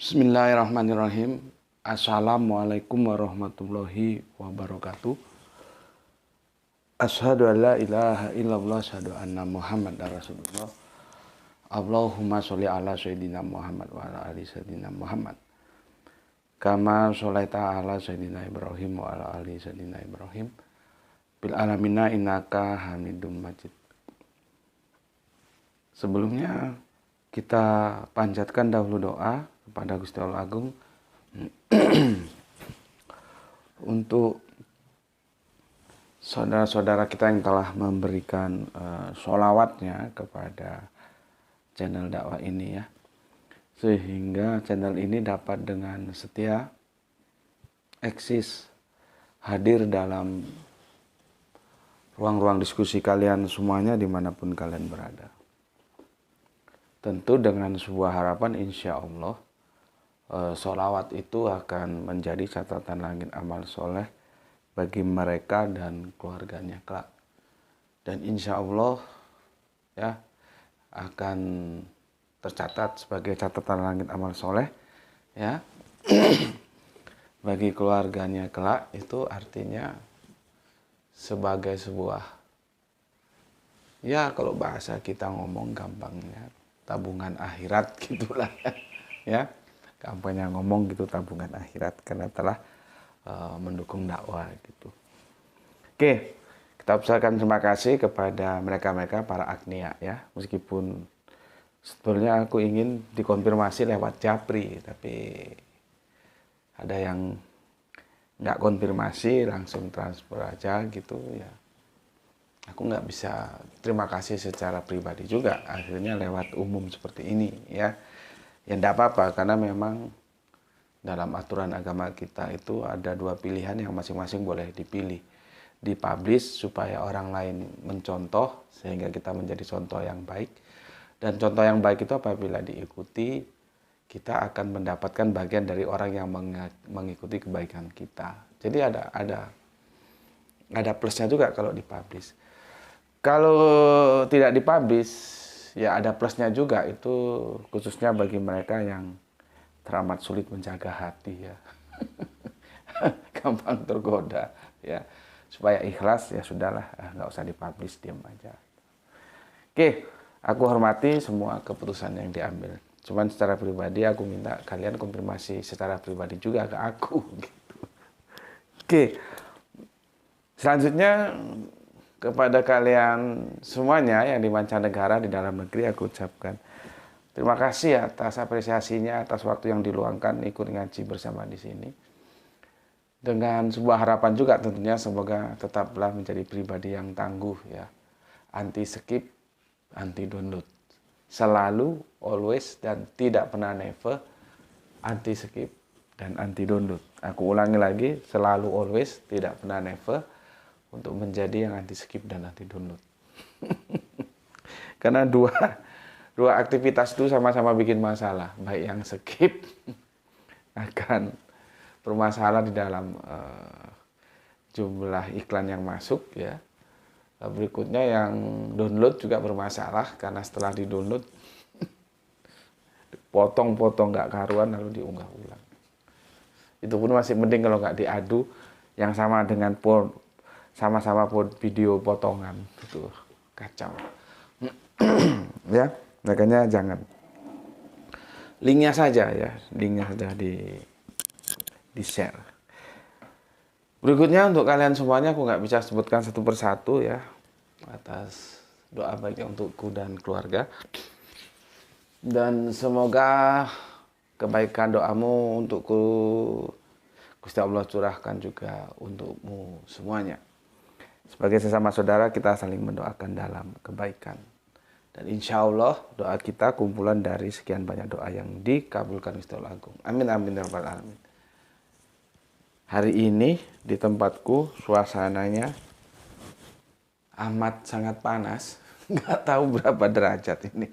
Bismillahirrahmanirrahim. Assalamualaikum warahmatullahi wabarakatuh. Asyhadu an la ilaha illallah, asyhadu anna Muhammadar Rasulullah. Allahumma sholli ala sayyidina Muhammad wa ala ali sayyidina Muhammad. Kama sholaita ala sayyidina Ibrahim wa ala ali sayyidina Ibrahim. Bil alamina innaka Hamidum Majid. Sebelumnya kita panjatkan dahulu doa kepada Gusti Allah Agung untuk saudara-saudara kita yang telah memberikan sholawatnya kepada channel dakwah ini ya, sehingga channel ini dapat dengan setia eksis hadir dalam ruang-ruang diskusi kalian semuanya dimanapun kalian berada. Tentu dengan sebuah harapan insya Allah sholawat itu akan menjadi catatan langit amal soleh bagi mereka dan keluarganya kelak. Dan insya Allah ya akan tercatat sebagai catatan langit amal soleh ya bagi keluarganya kelak. Itu artinya sebagai sebuah, ya kalau bahasa kita ngomong gampangnya, tabungan akhirat gitulah ya, kampanye ngomong gitu, tabungan akhirat karena telah mendukung dakwah gitu. Oke, kita ucapkan terima kasih kepada mereka-mereka para agnia ya, meskipun sebetulnya aku ingin dikonfirmasi lewat Japri, tapi ada yang nggak konfirmasi, langsung transfer aja gitu ya. Aku nggak bisa terima kasih secara pribadi juga, akhirnya lewat umum seperti ini ya. Ya enggak apa-apa, karena memang dalam aturan agama kita itu ada dua pilihan yang masing-masing boleh dipilih. Dipublish supaya orang lain mencontoh sehingga kita menjadi contoh yang baik. Dan contoh yang baik itu apabila diikuti, kita akan mendapatkan bagian dari orang yang mengikuti kebaikan kita. Jadi ada plusnya juga kalau dipublish. Kalau tidak dipublish, ya ada plusnya juga, itu khususnya bagi mereka yang teramat sulit menjaga hati ya. Gampang tergoda ya. Supaya ikhlas ya sudahlah, nggak usah dipublish, diam aja. Oke, aku hormati semua keputusan yang diambil. Cuman secara pribadi aku minta kalian konfirmasi secara pribadi juga ke aku gitu. Oke. Selanjutnya kepada kalian semuanya yang di mancanegara, di dalam negeri, aku ucapkan terima kasih atas apresiasinya, atas waktu yang diluangkan ikut ngaji bersama di sini. Dengan sebuah harapan juga tentunya, semoga tetaplah menjadi pribadi yang tangguh ya. Anti skip, anti download. Selalu, always, dan tidak pernah never anti skip dan anti download. Aku ulangi lagi, selalu, always, tidak pernah never, untuk menjadi yang anti skip dan anti download. Karena dua aktivitas itu sama-sama bikin masalah. Baik yang skip akan bermasalah di dalam jumlah iklan yang masuk ya. Berikutnya yang download juga bermasalah karena setelah di download potong-potong nggak karuan lalu diunggah ulang. Itu pun masih mending kalau nggak diadu, yang sama dengan sama-sama video potongan, itu kacau. Ya, makanya jangan. Linknya saja ya, linknya sudah di share. Berikutnya untuk kalian semuanya, aku nggak bisa sebutkan satu persatu ya, atas doa baiknya untukku dan keluarga. Dan semoga kebaikan doamu untukku Gusti Allah curahkan juga untukmu semuanya. Sebagai sesama saudara, kita saling mendoakan dalam kebaikan. Dan insya Allah doa kita kumpulan dari sekian banyak doa yang dikabulkan Gusti Allah Agung. Amin amin ya rabbal alamin. Hari ini di tempatku suasananya amat sangat panas. Nggak tahu berapa derajat ini.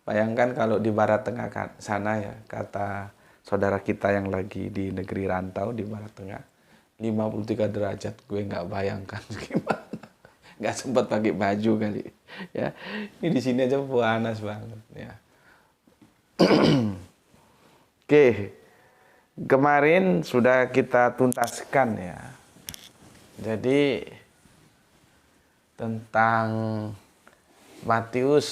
Bayangkan kalau di barat tengah sana ya, kata saudara kita yang lagi di negeri rantau di barat tengah, 53 derajat, gue nggak bayangkan gimana. Nggak sempat pakai baju kali ya. Ini di sini aja panas banget ya. Oke, kemarin sudah kita tuntaskan ya. Jadi tentang Matius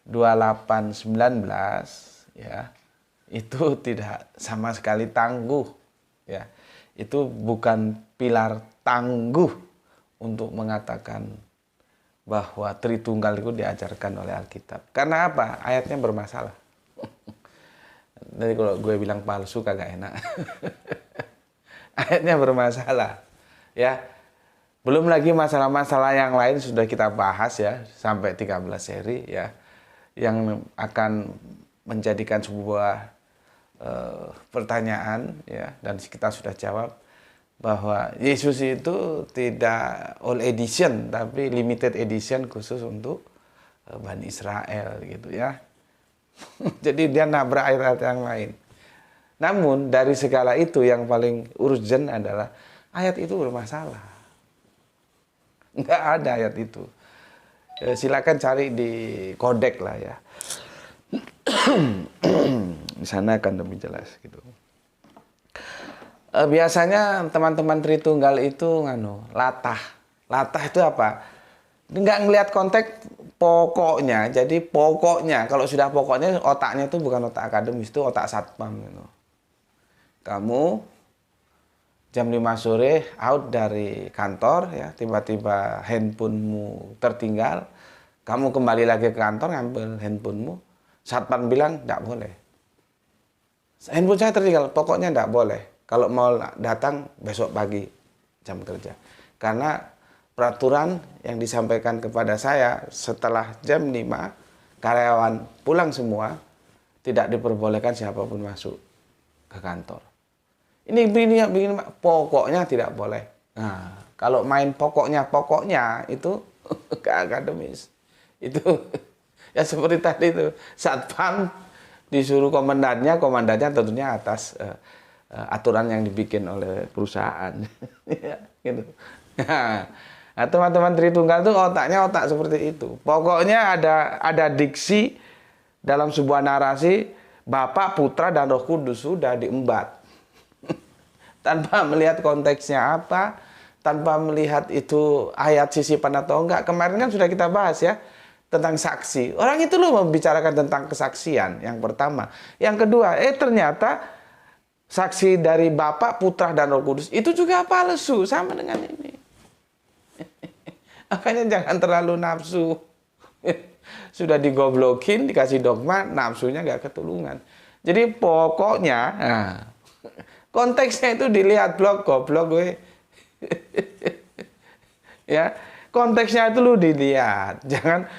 28:19 ya. Itu tidak sama sekali tangguh ya. Itu bukan pilar tangguh untuk mengatakan bahwa Tritunggal itu diajarkan oleh Alkitab. Karena apa? Ayatnya bermasalah. Jadi kalau gue bilang palsu kagak enak. Ayatnya bermasalah. Ya. Belum lagi masalah-masalah yang lain sudah kita bahas ya sampai 13 seri ya. Yang akan menjadikan sebuah pertanyaan ya, dan kita sudah jawab bahwa Yesus itu tidak all edition tapi limited edition khusus untuk Bani Israel gitu ya. Jadi dia nabrak ayat yang lain. Namun dari segala itu yang paling urgent adalah ayat itu bermasalah. Enggak ada ayat itu. Silakan cari di kodek lah ya. Di sana akan lebih jelas gitu. Biasanya teman-teman Tritunggal itu latah. Latah itu apa? Nggak ngelihat konteks pokoknya. Jadi pokoknya, kalau sudah pokoknya otaknya itu bukan otak akademis, itu otak satpam gitu. Kamu jam 5 sore out dari kantor ya, tiba-tiba handphonemu tertinggal. Kamu kembali lagi ke kantor ngambil handphonemu. Satpam bilang enggak boleh. Handphone saya tertinggal, pokoknya enggak boleh. Kalau mau datang besok pagi jam kerja. Karena peraturan yang disampaikan kepada saya setelah jam 5 karyawan pulang semua, tidak diperbolehkan siapapun masuk ke kantor. Ini begini pokoknya tidak boleh. Nah, kalau main pokoknya itu ke akademis. Itu ya seperti tadi itu, satpam disuruh komandannya tentunya atas aturan yang dibikin oleh perusahaan. Ya, gitu. Nah, teman-teman Tritunggal itu otaknya otak seperti itu. Pokoknya ada diksi dalam sebuah narasi, Bapa, Putra, dan Roh Kudus sudah diembat. Tanpa melihat konteksnya apa, tanpa melihat itu ayat sisipan atau enggak. Kemarin kan sudah kita bahas ya, tentang saksi. Orang itu loh membicarakan tentang kesaksian yang pertama. Yang kedua, ternyata saksi dari Bapa, Putra, dan Roh Kudus itu juga palsu, sama dengan ini. Makanya jangan terlalu nafsu. Sudah digoblokin, dikasih dogma, nafsunya nggak ketulungan. Jadi pokoknya, konteksnya itu dilihat goblok gue. Ya, konteksnya itu lu dilihat. Jangan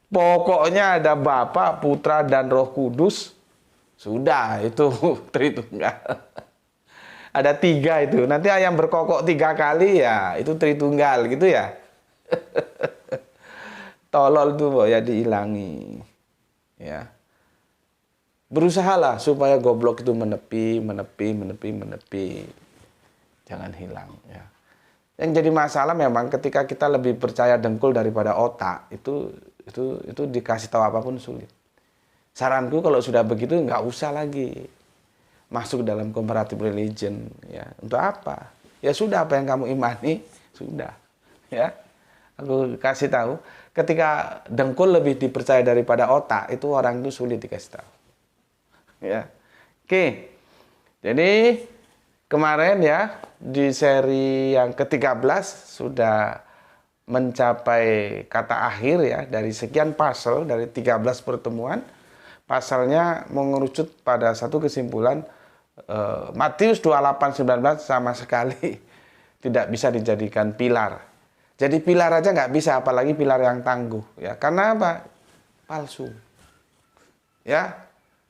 pokoknya ada Bapa, Putra, dan Roh Kudus. Sudah, itu Tritunggal. Ada 3 itu. Nanti ayam berkokok 3 kali ya, itu Tritunggal gitu ya. Tolol tuh ya dihilangi. Ya. Berusahalah supaya goblok itu menepi. Jangan hilang ya. Yang jadi masalah memang ketika kita lebih percaya dengkul daripada otak, itu dikasih tahu apapun sulit. Saranku kalau sudah begitu nggak usah lagi masuk dalam comparative religion ya. Untuk apa? Ya sudah, apa yang kamu imani sudah. Ya. Aku kasih tahu, ketika dengkul lebih dipercaya daripada otak, itu orang itu sulit dikasih tahu. Ya. Oke. Jadi kemarin ya di seri yang ke-13 sudah mencapai kata akhir ya dari sekian pasal dari 13 pertemuan. Pasalnya mengerucut pada satu kesimpulan, Matius 28:19 sama sekali tidak bisa dijadikan pilar. Jadi pilar aja nggak bisa, apalagi pilar yang tangguh ya. Karena apa? Palsu. Ya.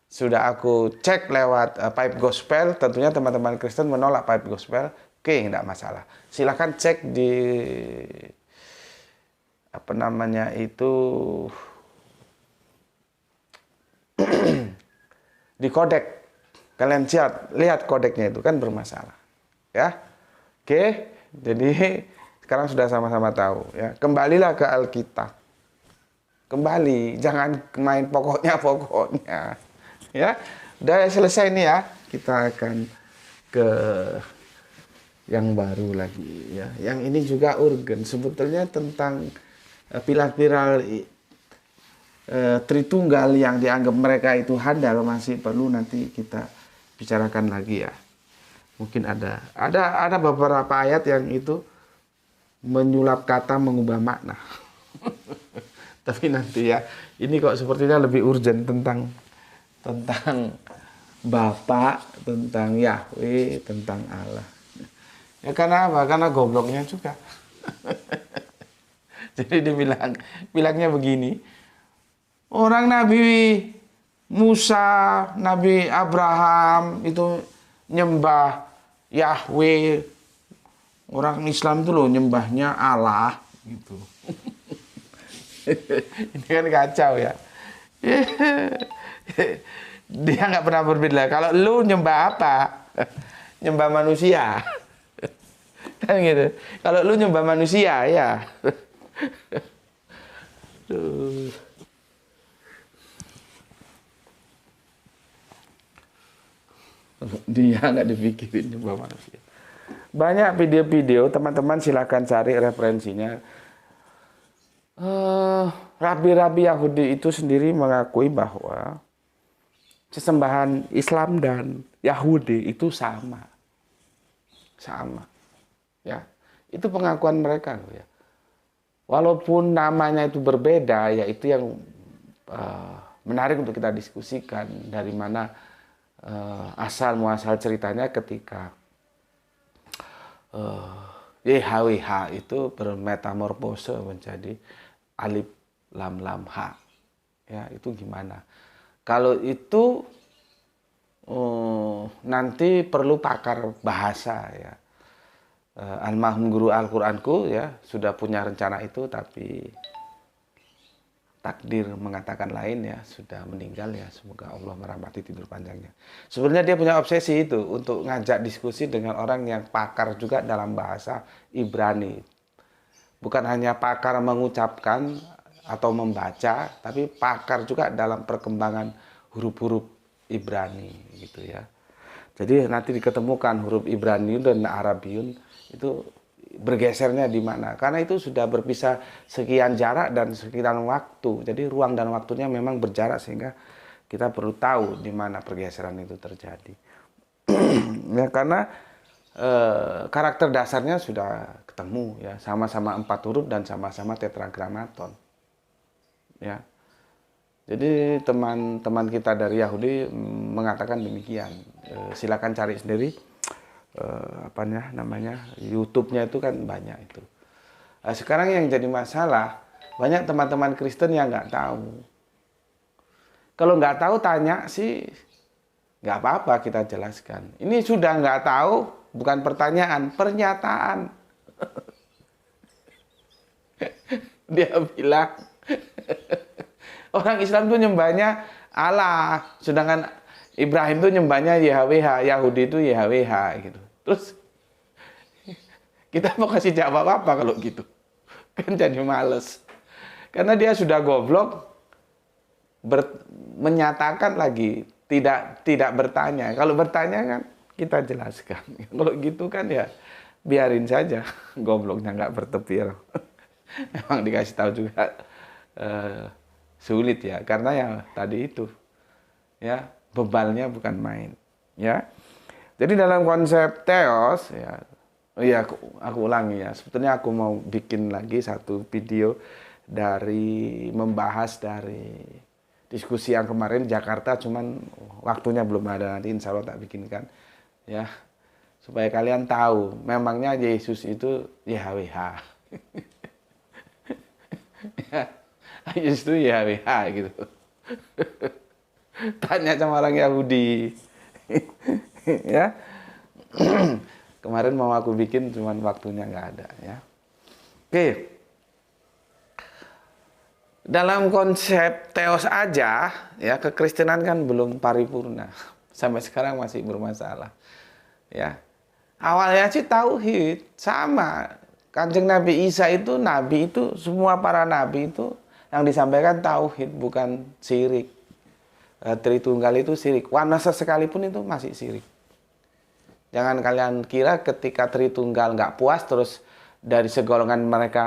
Sudah aku cek lewat Pipe Gospel, tentunya teman-teman Kristen menolak Pipe Gospel. Oke, enggak masalah. Silakan cek di di kodek. Kalian lihat kodeknya itu kan bermasalah. Ya. Oke, jadi sekarang sudah sama-sama tahu ya. Kembalilah ke Alkitab. Kembali, jangan main pokoknya. Ya. Udah selesai nih ya. Kita akan ke yang baru lagi ya. Yang ini juga urgen. Sebetulnya tentang pilar-pilar Tritunggal yang dianggap mereka itu handal masih perlu nanti kita bicarakan lagi ya. Mungkin ada beberapa ayat yang itu menyulap kata mengubah makna. Tapi nanti ya, ini kok sepertinya lebih urgent tentang Bapa, tentang Yahweh, tentang Allah. Ya karena apa? Karena gobloknya juga. Jadi bilangnya begini, orang Nabi Musa, Nabi Abraham itu nyembah Yahweh. Orang Islam itu loh nyembahnya Allah gitu. Ini kan kacau ya. Dia nggak pernah berbeda. Kalau lu nyembah apa? Nyembah manusia. Kan gitu. Kalau lu nyembah manusia ya. Dia nggak dipikirin nyembah manusia. Banyak video-video, teman-teman silahkan cari referensinya. Rabi-rabi Yahudi itu sendiri mengakui bahwa sesembahan Islam dan Yahudi itu sama. Ya, itu pengakuan mereka loh ya. Walaupun namanya itu berbeda, ya itu yang menarik untuk kita diskusikan. Dari mana asal muasal ceritanya ketika YHWH itu bermetamorfose menjadi alif lam lam ha. Ya, itu gimana? Kalau itu nanti perlu pakar bahasa ya. Almarhum guru Al-Qur'anku ya sudah punya rencana itu, tapi takdir mengatakan lain ya, sudah meninggal ya, semoga Allah merahmati tidur panjangnya. Sebenarnya dia punya obsesi itu untuk ngajak diskusi dengan orang yang pakar juga dalam bahasa Ibrani. Bukan hanya pakar mengucapkan atau membaca, tapi pakar juga dalam perkembangan huruf-huruf Ibrani gitu ya. Jadi nanti diketemukan huruf Ibrani dan Arabiun itu bergesernya di mana, karena itu sudah berpisah sekian jarak dan sekian waktu, jadi ruang dan waktunya memang berjarak sehingga kita perlu tahu di mana pergeseran itu terjadi. Ya karena karakter dasarnya sudah ketemu ya, sama-sama 4 huruf dan sama-sama tetragrammaton ya. Jadi teman-teman kita dari Yahudi mengatakan demikian. Silakan cari sendiri YouTube-nya itu kan banyak itu. Nah, sekarang yang jadi masalah banyak teman-teman Kristen yang nggak tahu. Kalau nggak tahu tanya sih nggak apa-apa, kita jelaskan. Ini sudah nggak tahu bukan pertanyaan, pernyataan. Dia bilang orang Islam tuh nyembahnya Allah, sedangkan Ibrahim tuh nyembahnya YHWH, Yahudi itu YHWH gitu. Terus kita mau kasih jawab apa kalau gitu? Kan jadi males. Karena dia sudah goblok menyatakan lagi tidak bertanya. Kalau bertanya kan kita jelaskan. Kalau gitu kan ya biarin saja, gobloknya nggak bertepir. Memang dikasih tahu juga sulit ya, karena ya tadi itu ya bebalnya bukan main ya. Jadi dalam konsep teos ya, aku ulangi ya, sebetulnya aku mau bikin lagi satu video dari membahas dari diskusi yang kemarin di Jakarta, cuman waktunya belum ada, nanti insya Allah tak bikinkan ya, supaya kalian tahu memangnya Yesus itu YHWH. Ya, Yesus itu YHWH gitu. Tanya sama orang Yahudi. Ya. Kemarin mau aku bikin cuman waktunya nggak ada ya. Oke. Dalam konsep teos aja ya, kekristenan kan belum paripurna. Sampai sekarang masih bermasalah. Ya. Awalnya sih tauhid sama. Kanjeng Nabi Isa itu nabi, itu semua para nabi itu yang disampaikan tauhid bukan syirik. Tritunggal itu syirik. Wanasa sekalipun itu masih syirik. Jangan kalian kira ketika Tritunggal nggak puas terus dari segolongan mereka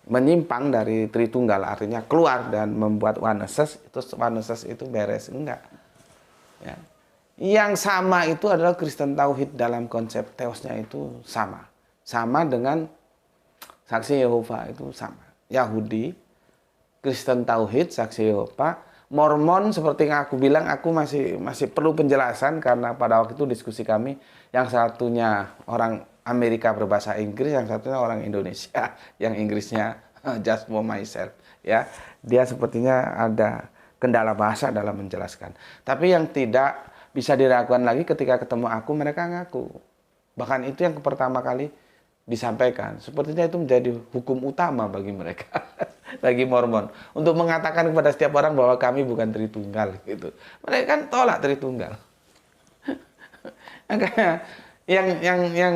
menyimpang dari Tritunggal, artinya keluar dan membuat Waneses, itu beres. Enggak. Ya. Yang sama itu adalah Kristen Tauhid dalam konsep teosnya itu sama. Sama dengan Saksi Yehova itu sama. Yahudi, Kristen Tauhid, Saksi Yehova, Mormon seperti yang aku bilang, aku masih perlu penjelasan karena pada waktu itu diskusi kami yang satunya orang Amerika berbahasa Inggris, yang satunya orang Indonesia yang Inggrisnya just for myself, ya. Dia sepertinya ada kendala bahasa dalam menjelaskan. Tapi yang tidak bisa diragukan lagi ketika ketemu aku, mereka ngaku. Bahkan itu yang pertama kali disampaikan. Sepertinya itu menjadi hukum utama bagi mereka, bagi Mormon, untuk mengatakan kepada setiap orang bahwa kami bukan Tritunggal gitu. Mereka kan tolak Tritunggal. Makanya yang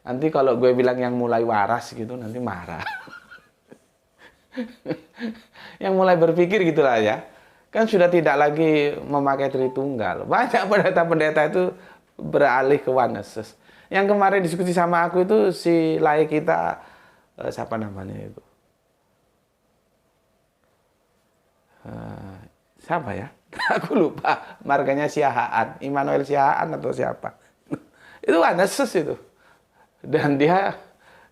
nanti kalau gue bilang yang mulai waras gitu nanti marah. Yang mulai berpikir gitulah ya. Kan sudah tidak lagi memakai Tritunggal. Banyak pendeta-pendeta itu beralih ke Waneses. Yang kemarin diskusi sama aku itu si lai kita, siapa namanya itu? Siapa ya? Aku lupa. Marganya Siahaan, Immanuel Siahaan atau siapa? Itu Waneses itu. Dan dia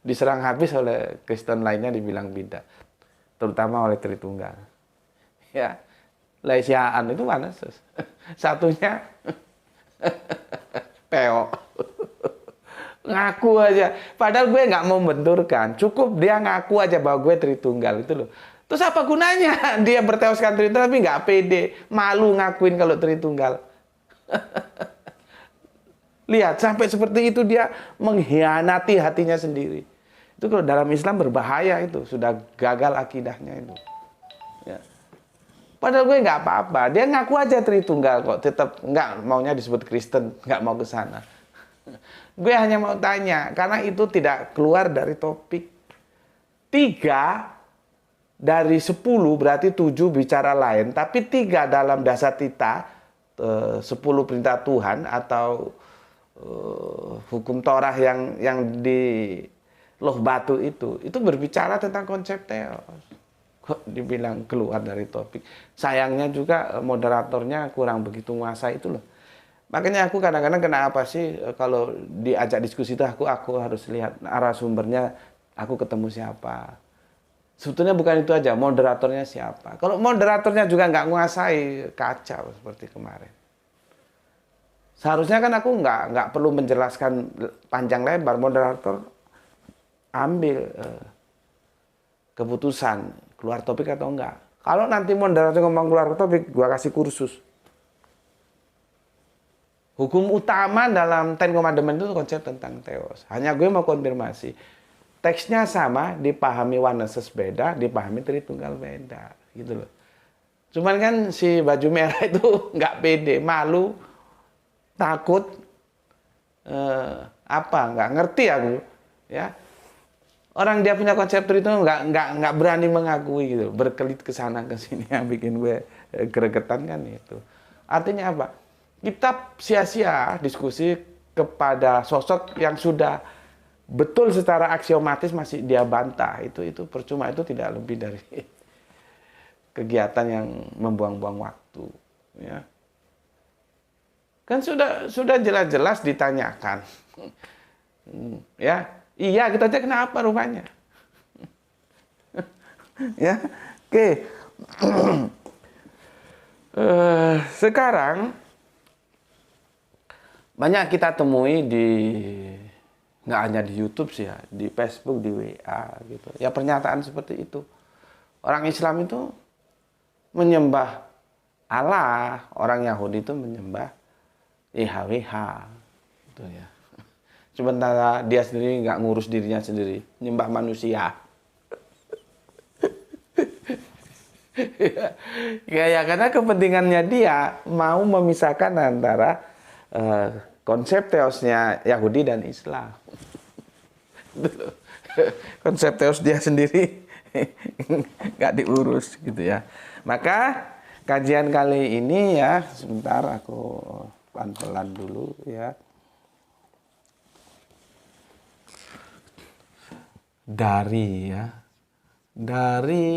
diserang habis oleh Kristen lainnya dibilang bidah. Terutama oleh Tritunggal. Ya. Lesiaan itu Waneses. Satunya Peo. Ngaku aja. Padahal gue nggak mau benturkan. Cukup dia ngaku aja bahwa gue Tritunggal itu loh. Terus apa gunanya dia berteoskan Tritunggal tapi nggak pede. Malu ngakuin kalau Tritunggal. Lihat sampai seperti itu dia mengkhianati hatinya sendiri. Itu kalau dalam Islam berbahaya itu. Sudah gagal akidahnya itu. Ya. Padahal gue nggak apa-apa. Dia ngaku aja Tritunggal kok. Tetap nggak maunya disebut Kristen. Nggak mau ke sana. Gue hanya mau tanya. Karena itu tidak keluar dari topik. 3 dari 10 berarti 7 bicara lain. Tapi 3 dalam Dasatita. 10 perintah Tuhan. Atau hukum Torah yang di Loh Batu itu. Itu berbicara tentang konsep teos. Kok dibilang keluar dari topik. Sayangnya juga moderatornya kurang begitu menguasai itu loh. Makanya aku kadang-kadang kenapa sih kalau diajak diskusi itu aku harus lihat arah sumbernya, aku ketemu siapa. Sebetulnya bukan itu aja, moderatornya siapa. Kalau moderatornya juga nggak menguasai, kacau seperti kemarin. Seharusnya kan aku nggak perlu menjelaskan panjang lebar, moderator ambil keputusan keluar topik atau enggak. Kalau nanti moderator ngomong keluar topik, gua kasih kursus. Hukum utama dalam Ten Commandments itu konsep tentang teos. Hanya gue mau konfirmasi. Teksnya sama, dipahami Waneses beda, dipahami Tritunggal beda. Gitu loh. Cuman kan si baju merah itu nggak pede, malu, takut, nggak ngerti aku. Ya. Orang dia punya konsep itu nggak berani mengakui gitu, berkelit ke sana ke sini yang bikin gue gregetan kan itu. Artinya apa? Kita sia-sia diskusi kepada sosok yang sudah betul secara aksiomatis masih dia bantah. Itu percuma, itu tidak lebih dari kegiatan yang membuang-buang waktu, ya. Kan sudah jelas-jelas ditanyakan. Ya. Iya, kita cek kenapa rupanya. Ya, oke. Sekarang banyak kita temui nggak hanya di YouTube sih ya, di Facebook, di WA gitu. Ya pernyataan seperti itu. Orang Islam itu menyembah Allah, orang Yahudi itu menyembah YHWH, gitu ya. Sementara dia sendiri nggak ngurus dirinya sendiri, nyembah manusia. Ya, karena kepentingannya dia mau memisahkan antara konsep teosnya Yahudi dan Islam. Konsep teos dia sendiri nggak diurus gitu ya. Maka kajian kali ini ya, sebentar aku pelan-pelan dulu ya. Dari ya. Dari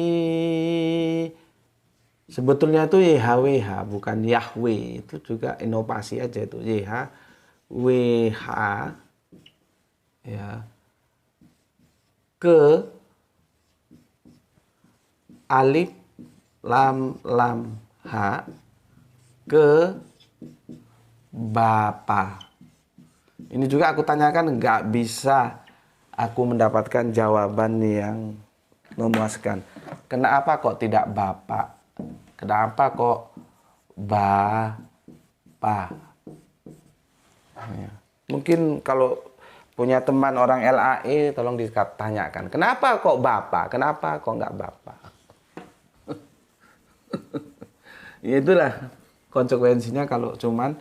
sebetulnya itu YHWH bukan Yahweh, itu juga inovasi aja itu YHWH ya. Ke alif lam ha ke Bapa. Ini juga aku tanyakan, nggak bisa aku mendapatkan jawaban yang memuaskan. Kenapa kok tidak Bapak? Kenapa kok Bapa? Ya. Mungkin kalau punya teman orang LAI, tolong ditanyakan, kenapa kok Bapak? Kenapa kok nggak Bapak? Ya itulah konsekuensinya kalau cuman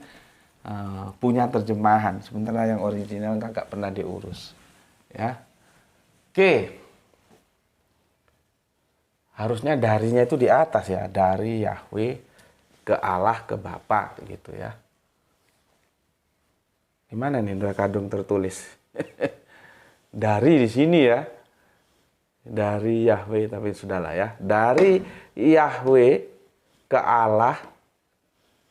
punya terjemahan, sementara yang original nggak pernah diurus. Ya, oke. Harusnya darinya itu di atas ya, dari Yahweh ke Allah ke Bapa gitu ya. Gimana nih Indra Kadung tertulis? Dari di sini ya. Dari Yahweh, tapi sudahlah ya. Dari Yahweh ke Allah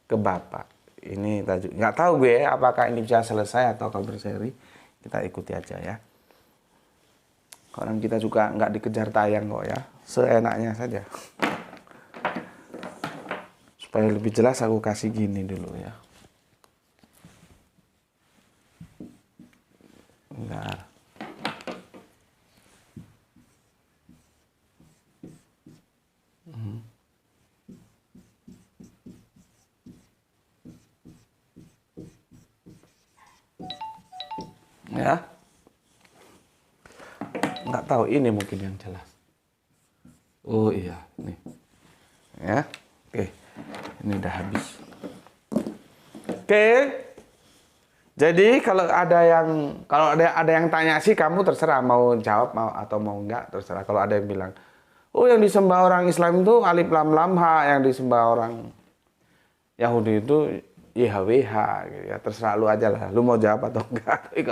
ke Bapa. Ini tajuk. Nggak tahu gue apakah ini bisa selesai atau akan berseri. Kita ikuti aja ya. Orang kita juga nggak dikejar tayang kok ya. Seenaknya saja. Supaya lebih jelas aku kasih gini dulu ya. Bentar. Ya. Nggak tahu, ini mungkin yang jelas. Oh iya, nih. Ya. Oke. Ini udah habis. Oke. Jadi kalau ada yang tanya sih, kamu terserah mau jawab mau atau mau enggak, terserah. Kalau ada yang bilang, "Oh, yang disembah orang Islam itu alif lam lam ha, yang disembah orang Yahudi itu YHWH," gitu ya. Terserah lu aja lah, lu mau jawab atau enggak. Tapi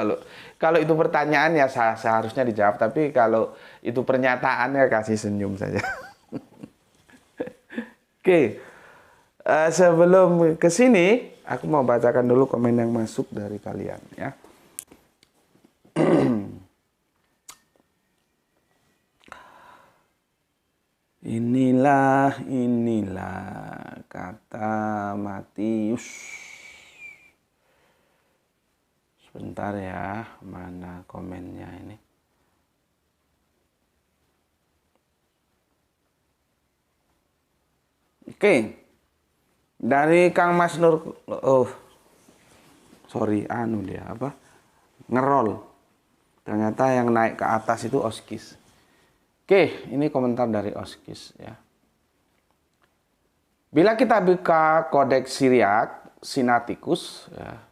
kalau itu pertanyaan ya seharusnya dijawab, tapi kalau itu pernyataan ya kasih senyum saja. Oke. Sebelum ke sini, aku mau bacakan dulu komen yang masuk dari kalian ya. Inilah kata Matius. Sebentar ya, mana komennya ini? Oke. Dari Kang Mas Nur, dia apa? Ngerol. Ternyata yang naik ke atas itu Oskis. Oke, ini komentar dari Oskis ya. Bila kita buka Kodeks Syriak Sinaiticus ya,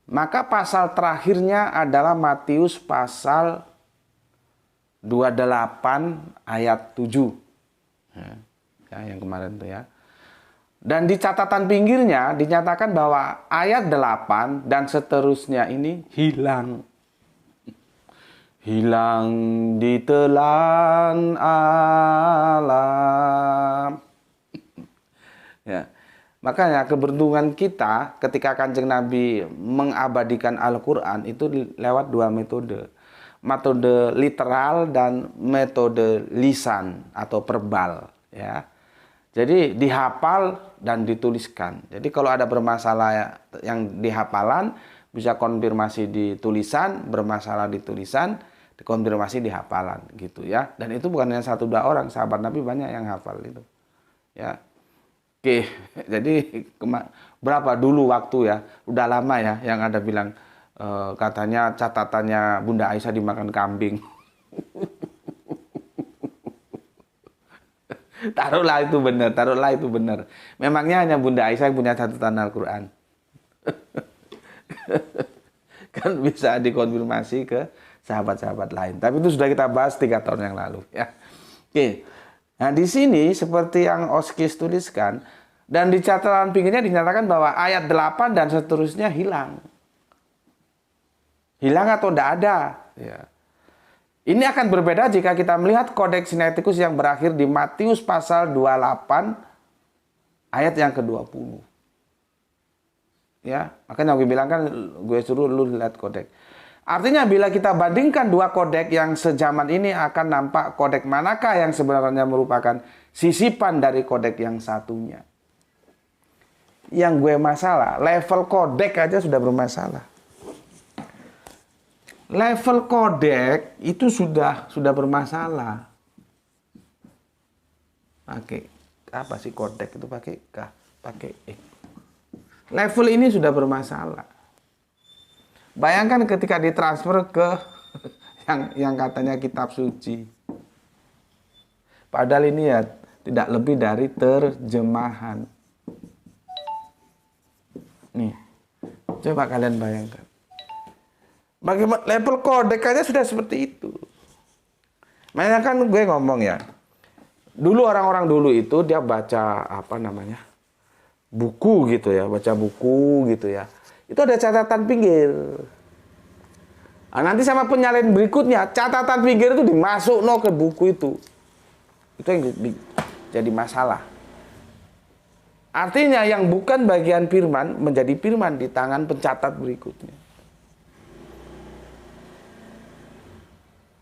maka pasal terakhirnya adalah Matius pasal 28 ayat 7. Ya, yang kemarin tuh ya. Dan di catatan pinggirnya dinyatakan bahwa ayat 8 dan seterusnya ini hilang. Hilang di telan alam. Ya. Makanya keberuntungan kita ketika Kanjeng Nabi mengabadikan Al-Quran itu lewat dua metode. Metode literal dan metode lisan atau verbal. Ya. Jadi dihafal dan dituliskan. Jadi kalau ada bermasalah yang di hafalan, bisa konfirmasi di tulisan, bermasalah di tulisan, dikonfirmasi di hafalan gitu ya. Dan itu bukan hanya satu dua orang, sahabat Nabi banyak yang hafal itu. Ya. Oke, jadi berapa dulu waktu ya, udah lama ya yang ada bilang katanya catatannya Bunda Aisyah dimakan kambing. Taruhlah itu benar. Memangnya hanya Bunda Aisyah yang punya catatan Al-Quran. Kan bisa dikonfirmasi ke sahabat-sahabat lain. Tapi itu sudah kita bahas 3 tahun yang lalu. Ya. Oke. Nah, di sini seperti yang Oskis tuliskan, dan di catatan pinggirnya dinyatakan bahwa ayat 8 dan seterusnya hilang. Hilang atau tidak ada. Ya. Ini akan berbeda jika kita melihat kodeks sinektikus yang berakhir di Matius pasal 28 ayat yang ke-20. Ya, makanya gue bilang kan, gue suruh lu lihat kodeks. Artinya bila kita bandingkan dua kodeks yang sejaman ini, akan nampak kodeks manakah yang sebenarnya merupakan sisipan dari kodeks yang satunya. Yang gue masalah, level kodeks aja sudah bermasalah. Level kodeks itu sudah bermasalah. Pakai apa sih kodeks itu, pakai K, pakai E. Level ini sudah bermasalah. Bayangkan ketika ditransfer ke yang katanya kitab suci. Padahal ini ya tidak lebih dari terjemahan. Nih, coba kalian bayangkan. Bagaimana level kodeks aja sudah seperti itu. Makanya kan gue ngomong ya. Dulu orang-orang dulu itu dia baca apa namanya? Buku gitu ya, baca buku gitu ya. Itu ada catatan pinggir. Nah, nanti sama penyalin berikutnya, catatan pinggir itu dimasuk ke buku itu. Itu yang jadi masalah. Artinya yang bukan bagian firman menjadi firman di tangan pencatat berikutnya.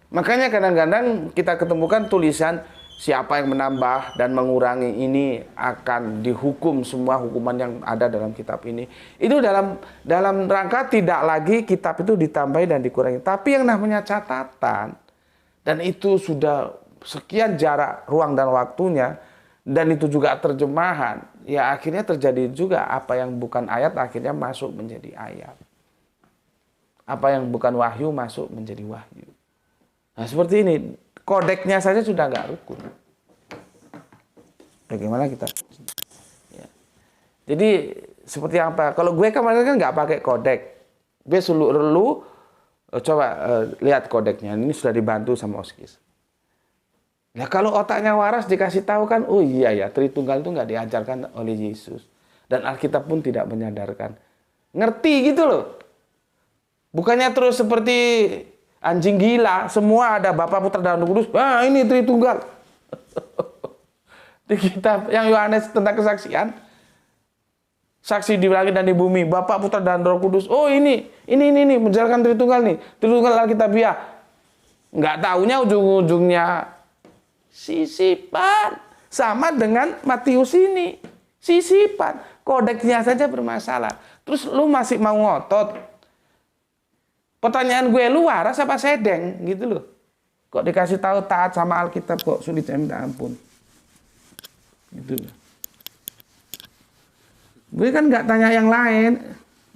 Makanya kadang-kadang kita ketemukan tulisan siapa yang menambah dan mengurangi ini akan dihukum semua hukuman yang ada dalam kitab ini. Itu dalam rangka tidak lagi kitab itu ditambahi dan dikurangi. Tapi yang namanya catatan, dan itu sudah sekian jarak ruang dan waktunya, dan itu juga terjemahan, ya akhirnya terjadi juga apa yang bukan ayat akhirnya masuk menjadi ayat. Apa yang bukan wahyu masuk menjadi wahyu. Nah seperti ini, kodeknya saja sudah nggak rukun. Bagaimana kita? Ya. Jadi seperti apa? Kalau gue kemarin kan nggak pakai kodek. Gue lu coba lihat kodeknya. Ini sudah dibantu sama Oskis. Nah kalau otaknya waras dikasih tahu kan, oh iya ya, Tritunggal itu nggak diajarkan oleh Yesus. Dan Alkitab pun tidak menyadarkan. Ngerti gitu loh. Bukannya terus seperti anjing gila, semua ada Bapa, Putra, dan Roh Kudus. Ah, ini Tritunggal. Di kitab yang Yohanes tentang kesaksian, saksi di langit dan di bumi, Bapa, Putra, dan Roh Kudus. Oh, ini menjalankan Tritunggal nih. Tritunggal Alkitabiah. Nggak taunya ujung-ujungnya sisipan. Sama dengan Matius ini. Sisipan. Kodeknya saja bermasalah. Terus lu masih mau ngotot. Pertanyaan gue, lu waras apa sedeng gitu loh. Kok dikasih tahu taat sama Alkitab kok sulit saya minta ampun. Gitu loh. Gue kan nggak tanya yang lain.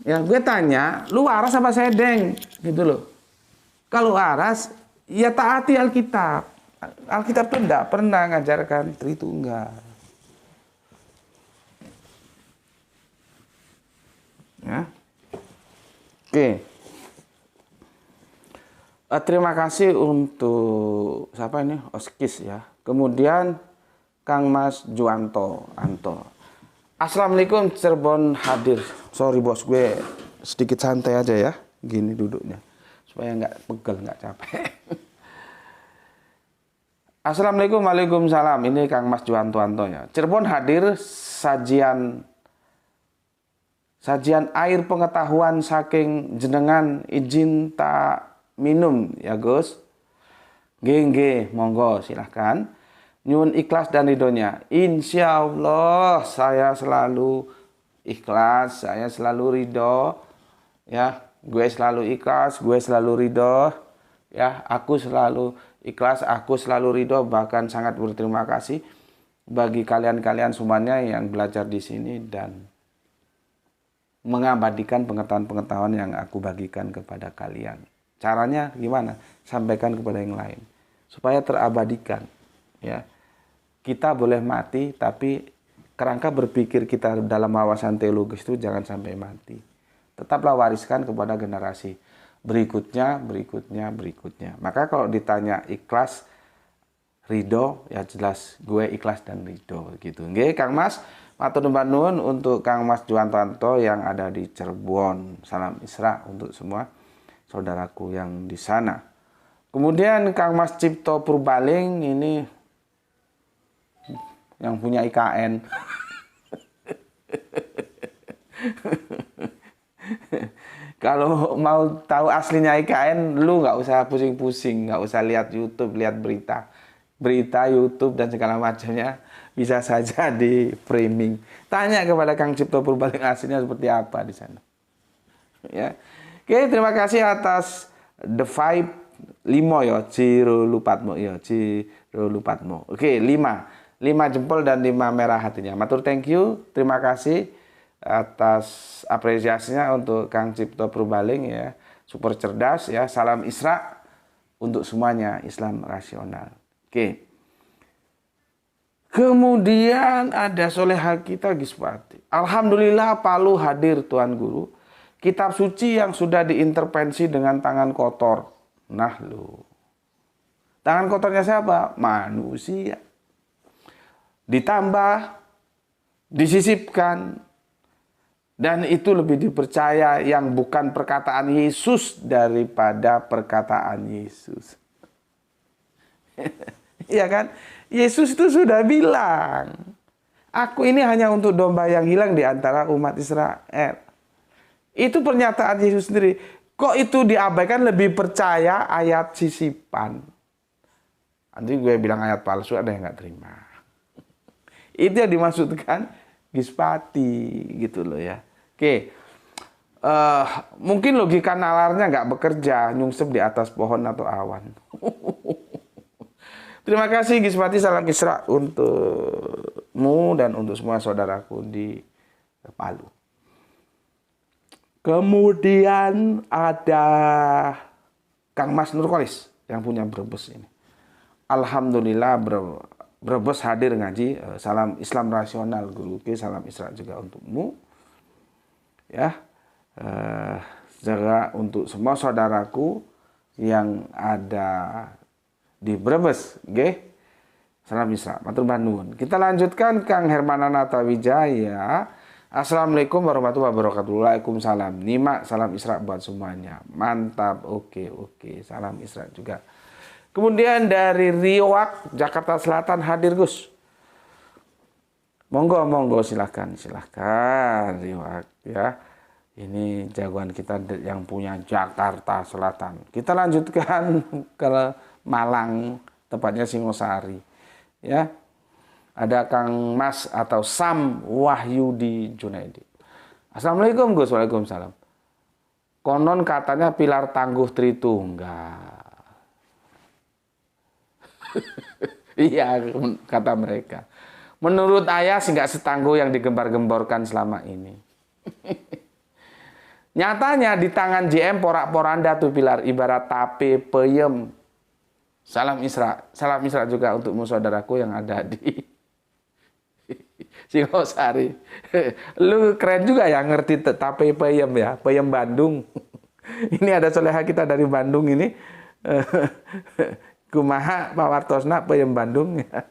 Ya gue tanya, lu waras apa sedeng gitu loh. Kalau waras, ya taati Alkitab. Alkitab tuh enggak pernah ngajarkan Tritunggal. Ya. Oke. Terima kasih untuk siapa ini? Oskis ya. Kemudian Kang Mas Juanto Anto. Assalamualaikum Cirebon hadir. Sorry bos, gue sedikit santai aja ya. Gini duduknya. Supaya nggak pegel, nggak capek. Assalamualaikum, waalaikumsalam. Ini Kang Mas Juanto Anto ya. Cirebon hadir sajian air pengetahuan saking jenengan izin tak minum ya Gus. Nggih, monggo silahkan. Nyuwun ikhlas dan ridhonya. Insya Allah saya selalu ikhlas, saya selalu ridho. Ya, gue selalu ikhlas, gue selalu ridho. Ya, aku selalu ikhlas, aku selalu ridho. Bahkan sangat berterima kasih bagi kalian-kalian semuanya yang belajar di sini dan mengabadikan pengetahuan-pengetahuan yang aku bagikan kepada kalian. Caranya gimana? Sampaikan kepada yang lain supaya terabadikan. Ya, kita boleh mati, tapi kerangka berpikir kita dalam wawasan teologis itu jangan sampai mati. Tetaplah wariskan kepada generasi berikutnya. Maka kalau ditanya ikhlas, ridho, ya jelas gue ikhlas dan ridho gitu. Nggih, Kang Mas, matur nuwun untuk Kang Mas Juwantanto yang ada di Cirebon. Salam Isra untuk semua saudaraku yang di sana. Kemudian Kang Mas Cipto Purbaling ini yang punya IKN. Kalau mau tahu aslinya IKN, lu nggak usah pusing-pusing, nggak usah lihat YouTube, lihat berita YouTube dan segala macamnya, bisa saja di framing. Tanya kepada Kang Cipto Purbaling aslinya seperti apa di sana. Ya, oke, terima kasih atas the five limo ya, Ciro Lupatmo ya, Ciro Lupatmo. Oke, 5 jempol dan 5 merah hatinya. Matur thank you, terima kasih atas apresiasinya untuk Kang Cipto Purbaling ya, super cerdas ya. Salam Isra untuk semuanya, Islam rasional. Oke. Kemudian ada soleha kita Gispati. Alhamdulillah Palu hadir Tuan Guru. Kitab suci yang sudah diintervensi dengan tangan kotor. Nah lu. Tangan kotornya siapa? Manusia. Ditambah, disisipkan, dan itu lebih dipercaya yang bukan perkataan Yesus daripada perkataan Yesus. Iya kan? Yesus itu sudah bilang, aku ini hanya untuk domba yang hilang di antara umat Israel. Itu pernyataan Yesus sendiri. Kok itu diabaikan, lebih percaya ayat sisipan. Nanti gue bilang ayat palsu, ada yang nggak terima. Itu yang dimaksudkan Gispati gitu loh ya. Oke, mungkin logika nalarnya nggak bekerja, nyungsep di atas pohon atau awan. Terima kasih Gispati, salam Isra untukmu dan untuk semua saudaraku di Palu. Kemudian ada Kang Mas Nurkolis yang punya Brebes ini. Alhamdulillah Brebes hadir ngaji. Salam Islam rasional Guru. Oke, salam Isra juga untukmu. Ya, juga untuk semua saudaraku yang ada di Brebes, oke. Salam Isra, matur nuwun. Kita lanjutkan Kang Hermanana Wijaya. Assalamualaikum warahmatullahi wabarakatuh. Waalaikumsalam. Nima, salam Isra buat semuanya. Mantap, oke. Salam Isra juga. Kemudian dari Riwak, Jakarta Selatan hadir Gus. Monggo, silahkan Riwak ya. Ini jagoan kita yang punya Jakarta Selatan. Kita lanjutkan ke Malang, tepatnya Singosari. Ya. Ada Kang Mas atau Sam Wahyudi Junaidi. Assalamualaikum Gus. Waalaikumsalam. Konon katanya pilar tangguh Tritunggal. Iya, kata mereka. Menurut ayah sih nggak setangguh yang digembar-gemborkan selama ini. Nyatanya di tangan JM porak-poranda tuh pilar, ibarat tape peyem. Salam Isra juga untukmu saudaraku yang ada di Singosari. Lu keren juga ya ngerti tape peyem ya, peyem Bandung. Ini ada soleha kita dari Bandung ini. Kumaha Pak Wartosna peyem Bandung ya.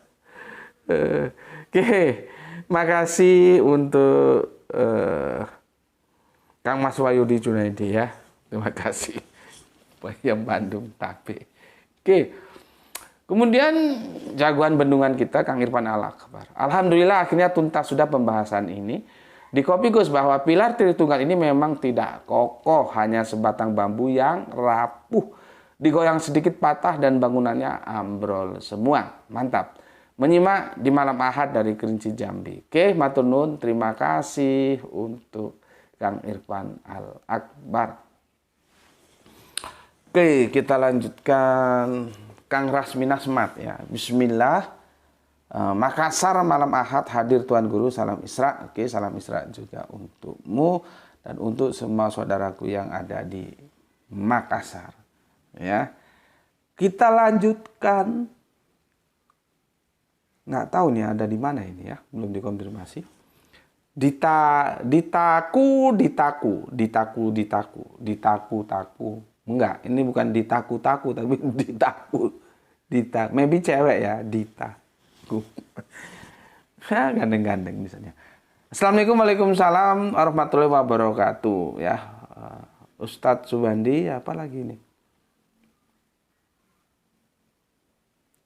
Oke, makasih untuk Kang Mas Wahyudi Junaidi ya. Terima kasih. Peyem Bandung tape. Oke. Kemudian jagoan bendungan kita Kang Irfan Al-Akbar. Alhamdulillah akhirnya tuntas sudah pembahasan ini. Di Kopi Gus bahwa pilar Tritunggal ini memang tidak kokoh, hanya sebatang bambu yang rapuh. Digoyang sedikit patah dan bangunannya ambrol semua. Mantap. Menyimak di malam Ahad dari Kerinci Jambi. Oke, matur nuwun, terima kasih untuk Kang Irfan Al-Akbar. Oke, kita lanjutkan Kang Rasmina Semat ya. Bismillah. Makassar malam Ahad hadir Tuan Guru, salam Isra. Oke, salam Isra juga untukmu dan untuk semua saudaraku yang ada di Makassar. Ya. Kita lanjutkan. Nggak tahu nih ada di mana ini ya, belum dikonfirmasi. Ditaku. Enggak, ini bukan ditaku-taku tapi ditaku. Dita, maybe cewek ya, Dita. Gandeng-gandeng misalnya. Assalamualaikum Waalaikumsalam warahmatullahi wabarakatuh ya. Ustadz Subandi apa lagi nih?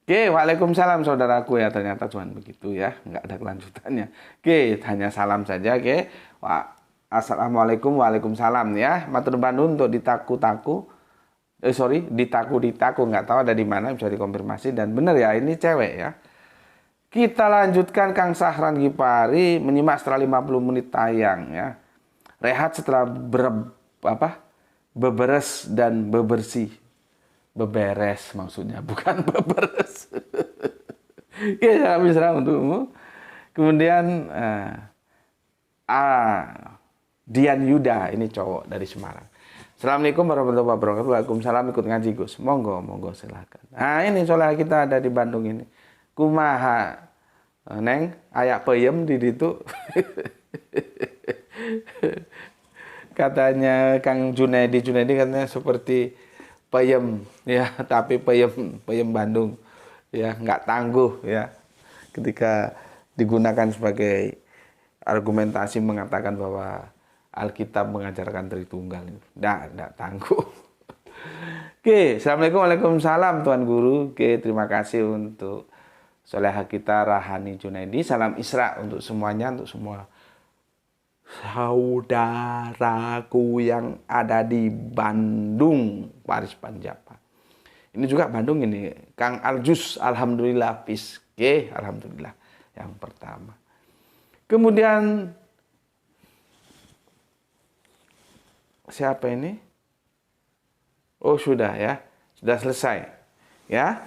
Oke, Waalaikumsalam saudaraku ya, ternyata Tuhan begitu ya, nggak ada kelanjutannya. Oke, hanya salam saja, oke. Assalamualaikum, Waalaikumsalam ya. Matur Bandung untuk ditaku-taku. Ditaku-ditaku, nggak tahu ada di mana, bisa dikonfirmasi. Dan benar ya, ini cewek ya. Kita lanjutkan Kang Sahran Gipari menyimak setelah 50 menit tayang ya. Rehat setelah beberes dan bebersih. Beberes maksudnya, bukan beberes. Ya, salam Isra untukmu. Kemudian Dian Yuda, ini cowok dari Semarang. Assalamualaikum warahmatullahi wabarakatuh. Waalaikumsalam, ikut ngaji Gus. Monggo, monggo silahkan. Nah ini soalnya kita ada di Bandung ini. Kumaha Neng, ayak peyem di situ. Katanya Kang Junaidi katanya seperti peyem ya, tapi peyem Bandung ya, nggak tangguh ya, ketika digunakan sebagai argumentasi mengatakan bahwa Alkitab mengajarkan Tritunggal, nggak tangguh. Oke, Assalamualaikum Waalaikumsalam Tuan Guru. Oke, terima kasih untuk soleha kita Rahani Junaidi. Salam Isra untuk semuanya, untuk semua saudaraku yang ada di Bandung, Paris Panjapa. Ini juga Bandung ini, Kang Aljus, alhamdulillah Piske, alhamdulillah yang pertama. Kemudian siapa ini? Oh sudah ya, sudah selesai ya,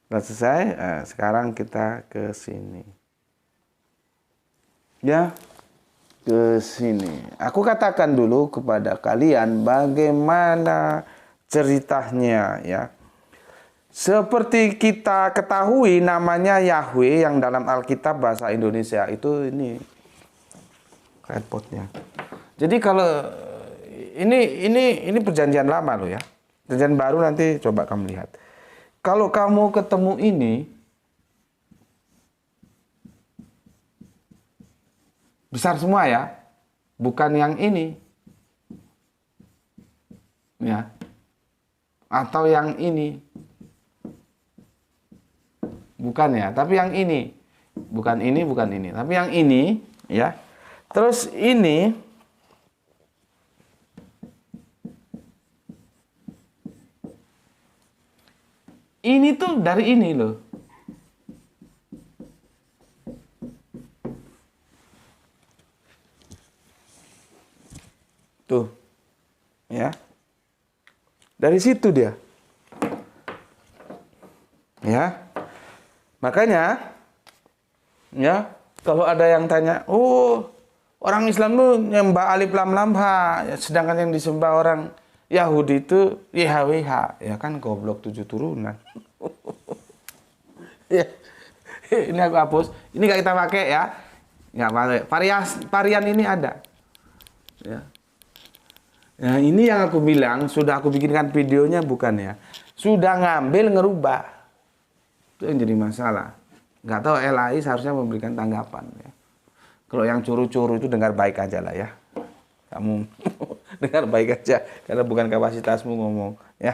sudah selesai. Sekarang kita ke sini ya. Ke sini. Aku katakan dulu kepada kalian bagaimana ceritanya ya. Seperti kita ketahui namanya Yahweh yang dalam Alkitab bahasa Indonesia itu ini repotnya. Jadi kalau ini perjanjian lama loh ya. Perjanjian baru nanti coba kamu lihat. Kalau kamu ketemu ini besar semua ya, bukan yang ini ya, atau yang ini, bukan ya, tapi yang ini, bukan ini, tapi yang ini ya. Terus ini tuh dari ini loh. Tuh, ya, dari situ dia, ya. Makanya, ya, kalau ada yang tanya, oh, orang Islam tuh nyembah alif lam lam ha, sedangkan yang disembah orang Yahudi itu YHWH, ya kan goblok 7 turunan. Ya, ini aku hapus, ini gak kita pakai ya, nggak pakai. Varian ini ada, ya. Nah ini yang aku bilang, sudah aku bikinkan videonya bukan ya. Sudah ngambil ngerubah. Itu yang jadi masalah. Nggak tahu LAI seharusnya memberikan tanggapan ya. Kalau yang curu-curu itu dengar baik aja lah ya. Kamu dengar baik aja karena bukan kapasitasmu ngomong ya.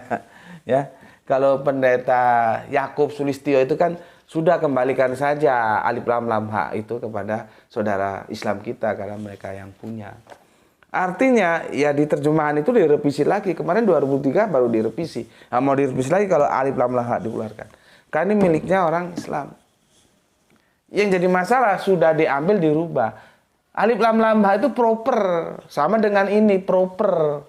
Ya. Kalau pendeta Yakub Sulistyo itu kan sudah kembalikan saja alif lam lam ha itu kepada saudara Islam kita karena mereka yang punya. Artinya ya di terjemahan itu direvisi lagi. Kemarin 2003 baru direvisi. Nah, mau direvisi lagi kalau alif lam lam ha dikeluarkan. Karena ini miliknya orang Islam. Yang jadi masalah sudah diambil dirubah. Alif lam lam ha itu proper, sama dengan ini proper.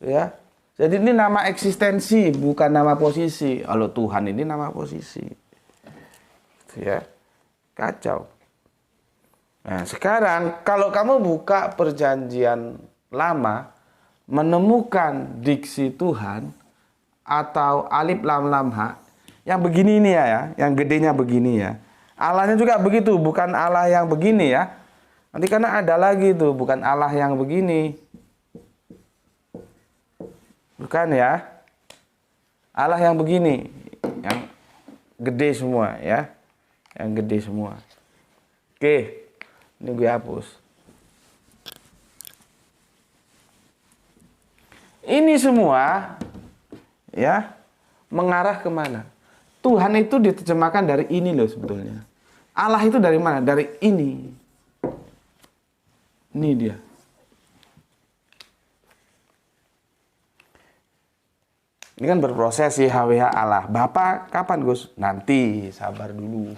Ya. Jadi ini nama eksistensi, bukan nama posisi. Kalau Tuhan ini nama posisi. Ya. Kacau. Nah, sekarang kalau kamu buka perjanjian lama, menemukan diksi Tuhan atau alif lam lam ha, yang begini ini ya, yang gedenya begini ya. Allahnya juga begitu, bukan Allah yang begini ya. Nanti karena ada lagi tuh, bukan Allah yang begini. Bukan ya. Allah yang begini. Yang gede semua ya. Yang gede semua. Oke. Ini gue hapus. Ini semua ya mengarah kemana? Tuhan itu diterjemahkan dari ini loh sebetulnya. Allah itu dari mana? Dari ini. Ini dia. Ini kan berproses YHWH Allah. Bapak kapan Gus? Nanti, sabar dulu.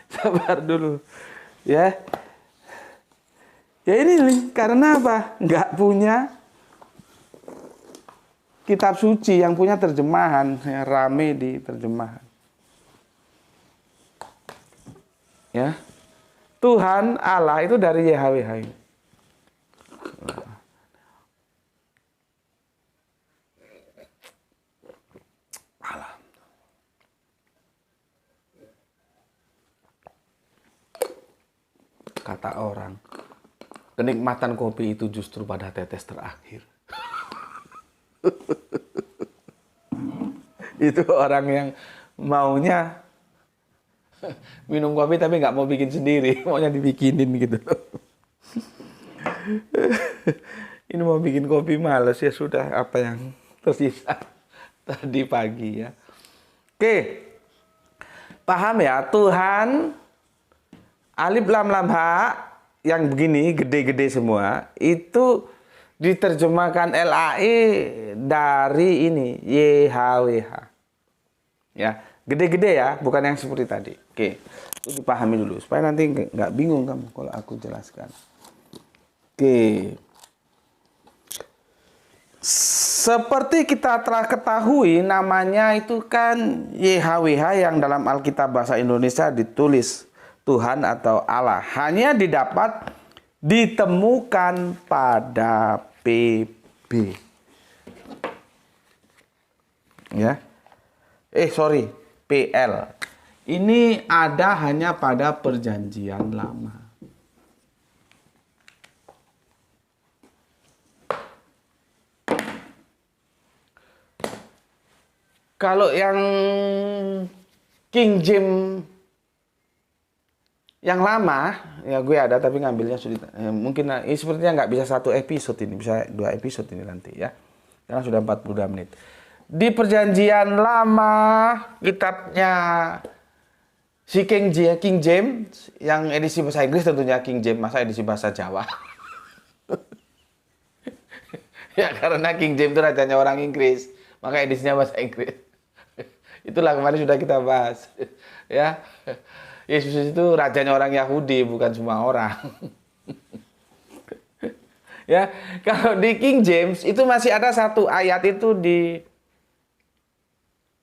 Sabar dulu. Ya. Ya ini karena apa? Nggak punya kitab suci, yang punya terjemahan, yang rame di terjemahan. Ya. Tuhan Allah itu dari YHWH. Kata orang, kenikmatan kopi itu justru pada tetes terakhir. Itu orang yang maunya minum kopi tapi nggak mau bikin sendiri, maunya dibikinin gitu. Ini mau bikin kopi males, ya sudah apa yang tersisa tadi pagi ya. Oke, paham ya, Tuhan Alif Lam Lam Ha yang begini gede-gede semua itu diterjemahkan LAI dari ini YHWH. Ya, gede-gede ya, bukan yang seperti tadi. Oke, itu dipahami dulu supaya nanti nggak bingung kamu kalau aku jelaskan. Oke. Seperti kita telah ketahui, namanya itu kan YHWH yang dalam Alkitab bahasa Indonesia ditulis Tuhan atau Allah, hanya ditemukan pada PB. Ya. PL. Ini ada hanya pada Perjanjian Lama. Kalau yang King James yang lama, ya gue ada tapi ngambilnya sulit. Mungkin ini sepertinya nggak bisa 1 episode ini, bisa 2 episode ini nanti ya. Karena sudah 42 menit. Di Perjanjian Lama, kitabnya si King James, yang edisi bahasa Inggris tentunya King James, masa edisi bahasa Jawa. Ya karena King James itu rajanya orang Inggris, maka edisinya bahasa Inggris. Itulah kemarin sudah kita bahas. Ya. Yesus itu rajanya orang Yahudi, bukan semua orang. Ya, kalau di King James itu masih ada satu ayat itu di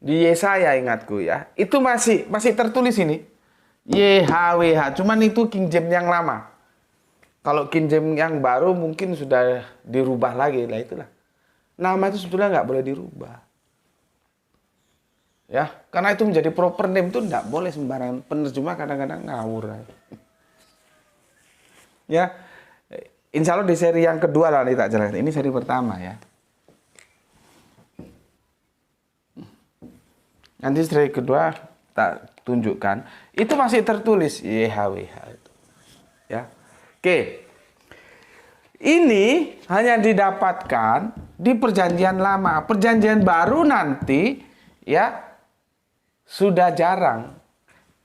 Yesaya, ingatku ya. Itu masih tertulis ini. YHWH, cuman itu King James yang lama. Kalau King James yang baru mungkin sudah dirubah lagi, lah itulah. Nama itu sebetulnya nggak boleh dirubah. Ya, karena itu menjadi proper name itu tidak boleh sembarangan. Penerjemah kadang-kadang ngawur. Ya, insya Allah di seri yang kedua lah nanti tak jelaskan. Ini seri pertama ya. Nanti seri kedua tak tunjukkan. Itu masih tertulis YHWH itu. Ya, oke. Ini hanya didapatkan di Perjanjian Lama. Perjanjian Baru nanti ya sudah jarang.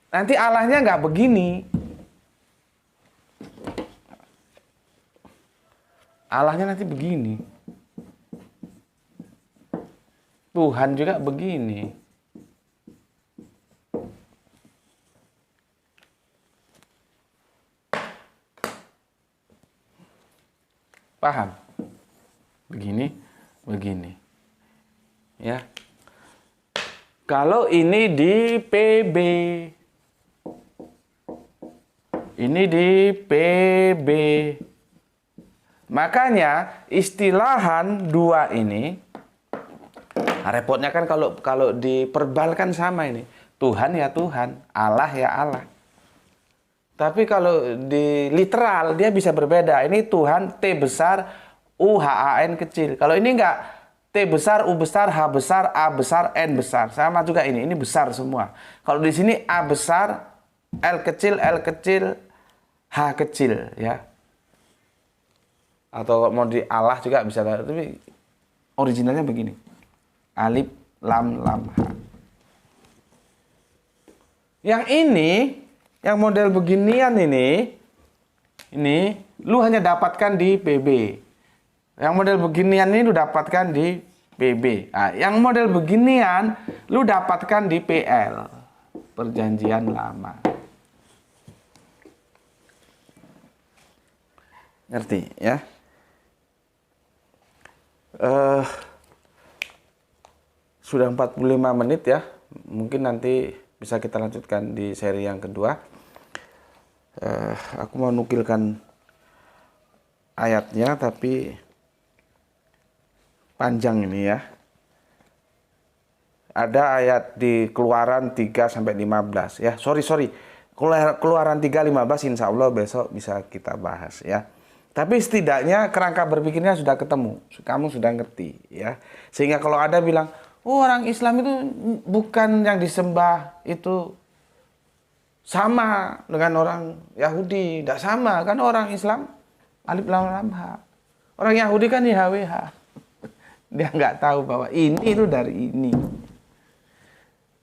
Nanti Allahnya nggak begini. Allahnya nanti begini. Tuhan juga begini. Paham? Begini, begini. Ya. Kalau ini di PB, ini di PB, makanya istilahan dua ini, repotnya kan kalau diperbalkan sama ini, Tuhan ya Tuhan, Allah ya Allah. Tapi kalau di literal dia bisa berbeda. Ini Tuhan T besar, UHAN kecil. Kalau ini enggak, T besar, U besar, H besar, A besar, N besar. Sama juga ini besar semua. Kalau di sini A besar, L kecil, H kecil, ya. Atau mau di Allah juga bisa, tapi originalnya begini. Alif, lam, H. Yang ini, yang model beginian ini lu hanya dapatkan di PB. Yang model beginian ini lu dapatkan di PB. Nah, yang model beginian lu dapatkan di PL. Perjanjian lama. Ngerti ya? Sudah 45 menit ya. Mungkin nanti bisa kita lanjutkan di seri yang kedua. Aku mau nukilkan ayatnya tapi panjang ini ya. Ada ayat di Keluaran 3-15 ya. Sorry. Keluaran 3:15 insya Allah besok bisa kita bahas ya. Tapi setidaknya kerangka berpikirnya sudah ketemu. Kamu sudah ngerti ya. Sehingga kalau ada bilang, oh orang Islam itu bukan yang disembah itu sama dengan orang Yahudi. Tidak sama kan orang Islam alif lam lam ha. Orang Yahudi kan YHWH. Dia nggak tahu bahwa ini itu dari ini.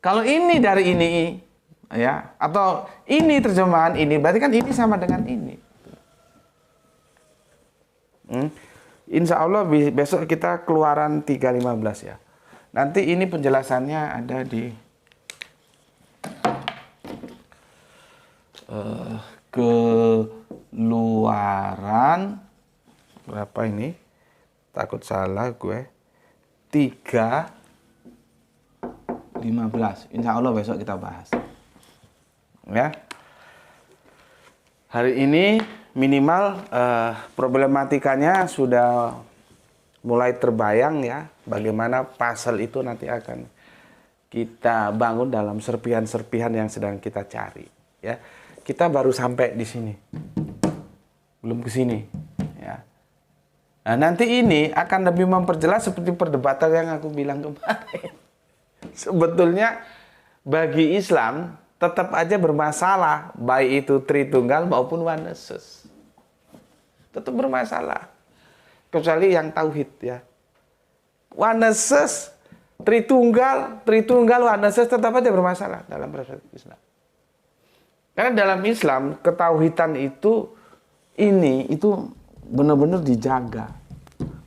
Kalau ini dari ini ya, atau ini terjemahan ini, berarti kan ini sama dengan ini. Insya Allah besok kita Keluaran 3:15 ya. Nanti ini penjelasannya ada di Keluaran berapa ini? Takut salah gue. 3:15. Insya Allah besok kita bahas. Ya. Hari ini minimal problematikanya sudah mulai terbayang ya. Bagaimana pasal itu nanti akan kita bangun dalam serpihan-serpihan yang sedang kita cari. Ya. Kita baru sampai di sini. Belum ke sini. Ya. Nah, nanti ini akan lebih memperjelas seperti perdebatan yang aku bilang kemarin. Sebetulnya bagi Islam tetap aja bermasalah, baik itu Tritunggal maupun Onesus. Tetap bermasalah. Kecuali yang tauhid ya. Onesus, Tritunggal, Onesus tetap aja bermasalah dalam perspektif Islam. Karena dalam Islam ketauhidan itu benar-benar dijaga.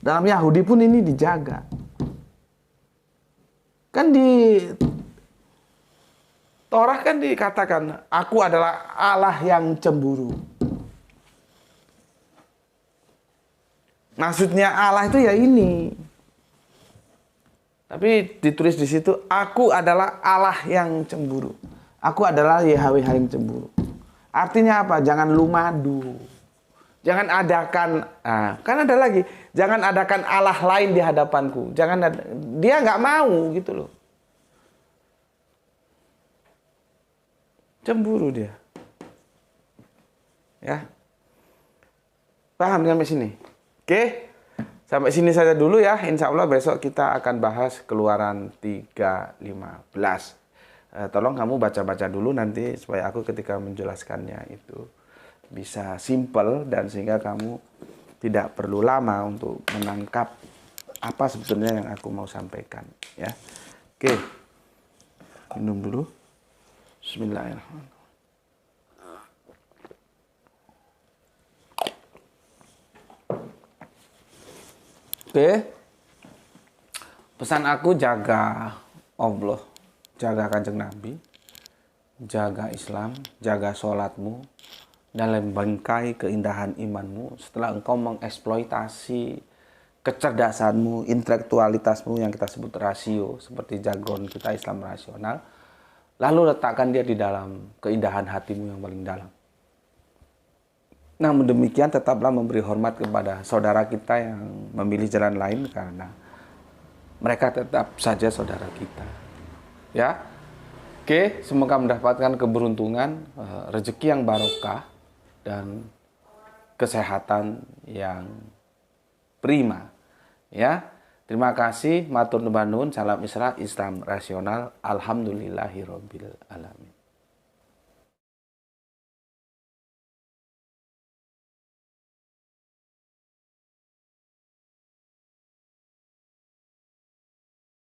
Dalam Yahudi pun ini dijaga. Kan di Torah kan dikatakan, aku adalah Allah yang cemburu. Maksudnya Allah itu ya ini. Tapi ditulis di situ, aku adalah Allah yang cemburu. Aku adalah YHWH yang cemburu. Artinya apa? Jangan lu madu. Jangan adakan, kan ada lagi, jangan adakan Allah lain di hadapanku. Dia nggak mau gitu loh. Cemburu dia. Ya. Paham sampai sini? Oke. Sampai sini saja dulu ya. Insya Allah besok kita akan bahas Keluaran 3:15. Tolong kamu baca-baca dulu nanti supaya aku ketika menjelaskannya itu bisa simple dan sehingga kamu tidak perlu lama untuk menangkap apa sebetulnya yang aku mau sampaikan ya. Oke. Minum dulu. Bismillahirrahmanirrahim. Oke. Pesan aku jaga Allah, jaga Kanjeng Nabi, jaga Islam, jaga sholatmu, dalam bingkai keindahan imanmu. Setelah engkau mengeksploitasi kecerdasanmu, intelektualitasmu yang kita sebut rasio, seperti jargon kita Islam rasional, lalu letakkan dia di dalam keindahan hatimu yang paling dalam. Namun demikian tetaplah memberi hormat kepada saudara kita yang memilih jalan lain karena mereka tetap saja saudara kita. Ya. Oke, semoga mendapatkan keberuntungan, rezeki yang barokah dan kesehatan yang prima. Ya. Terima kasih, matur nuwun, salam Isra, Islam rasional, alhamdulillahirabbil alamin.